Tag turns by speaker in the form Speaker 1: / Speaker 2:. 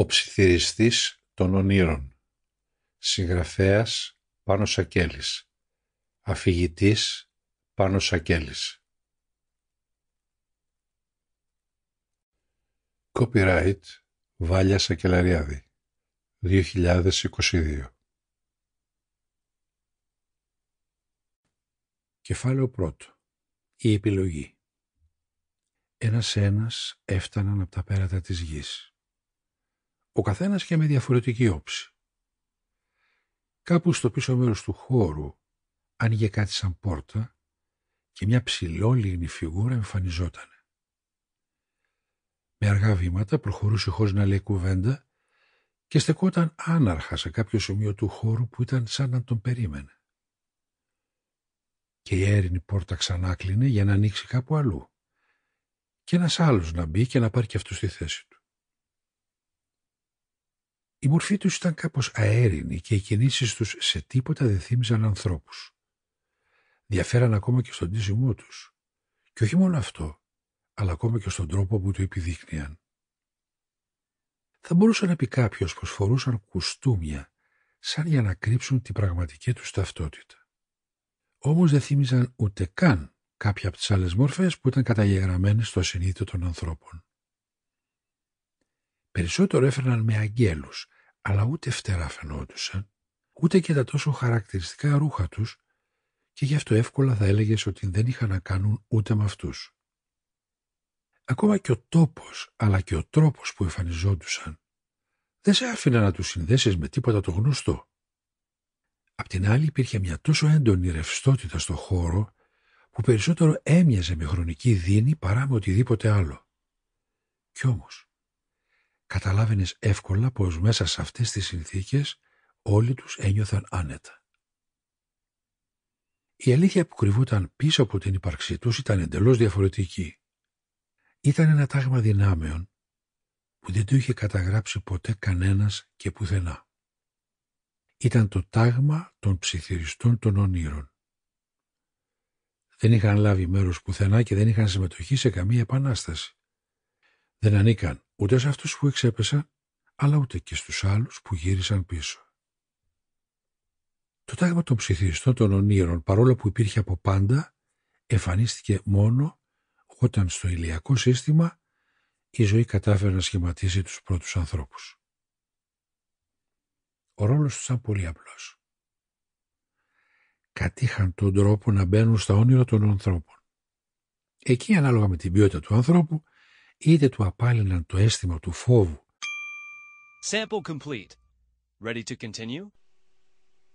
Speaker 1: Ο ψιθυριστής των ονείρων. Συγγραφέας Πάνος Σακέλης. Αφηγητής Πάνος Σακέλης. Copyright Βάλια Σακελαριάδη 2022. Κεφάλαιο πρώτο. Η επιλογή. Ένας-ένας έφταναν από τα πέρατα της γης. Ο καθένας και με διαφορετική όψη. Κάπου στο πίσω μέρος του χώρου άνοιγε κάτι σαν πόρτα και μια ψηλόλιγνη φιγούρα εμφανιζότανε. Με αργά βήματα προχωρούσε χωρίς να λέει κουβέντα και στεκόταν άναρχα σε κάποιο σημείο του χώρου που ήταν σαν να τον περίμενε. Και η αέρινη πόρτα ξανά κλείνε για να ανοίξει κάπου αλλού και ένας άλλος να μπει και να πάρει και αυτό στη θέση του. Η μορφή τους ήταν κάπως αέρινη και οι κινήσεις τους σε τίποτα δεν θύμιζαν ανθρώπους. Διαφέραν ακόμα και στον ντύσιμό τους. Και όχι μόνο αυτό, αλλά ακόμα και στον τρόπο που το επιδείκνυαν. Θα μπορούσε να πει κάποιος πως φορούσαν κουστούμια σαν για να κρύψουν την πραγματική τους ταυτότητα. Όμως δεν θύμιζαν ούτε καν κάποια από τις άλλες μορφές που ήταν καταγεγραμμένες στο ασυνείδητο των ανθρώπων. Περισσότερο έφερναν με αγγέλους, αλλά ούτε φτερά φαινόντουσαν, ούτε και τα τόσο χαρακτηριστικά ρούχα τους, και γι' αυτό εύκολα θα έλεγες ότι δεν είχαν να κάνουν ούτε με αυτούς. Ακόμα και ο τόπος, αλλά και ο τρόπος που εμφανιζόντουσαν, δεν σε άφηνε να τους συνδέσεις με τίποτα το γνωστό. Απ' την άλλη υπήρχε μια τόσο έντονη ρευστότητα στο χώρο, που περισσότερο έμοιαζε με χρονική δίνη παρά με οτιδήποτε άλλο. Κι όμως, καταλάβαινες εύκολα πως μέσα σε αυτές τις συνθήκες όλοι τους ένιωθαν άνετα. Η αλήθεια που κρυβόταν πίσω από την ύπαρξή τους ήταν εντελώς διαφορετική. Ήταν ένα τάγμα δυνάμεων που δεν το είχε καταγράψει ποτέ κανένας και πουθενά. Ήταν το τάγμα των ψιθυριστών των ονείρων. Δεν είχαν λάβει μέρος πουθενά και δεν είχαν συμμετοχή σε καμία επανάσταση. Δεν ανήκαν ούτε σε αυτούς που εξέπεσαν, αλλά ούτε και στους άλλους που γύρισαν πίσω. Το τάγμα των ψιθυριστών των ονείρων, παρόλο που υπήρχε από πάντα, εμφανίστηκε μόνο όταν στο ηλιακό σύστημα η ζωή κατάφερε να σχηματίσει τους πρώτους ανθρώπους. Ο ρόλος τους ήταν πολύ απλός. Κατήχαν τον τρόπο να μπαίνουν στα όνειρα των ανθρώπων. Εκεί, ανάλογα με την ποιότητα του ανθρώπου, είτε του απάλυναν το αίσθημα του φόβου
Speaker 2: Sample complete. Ready to continue?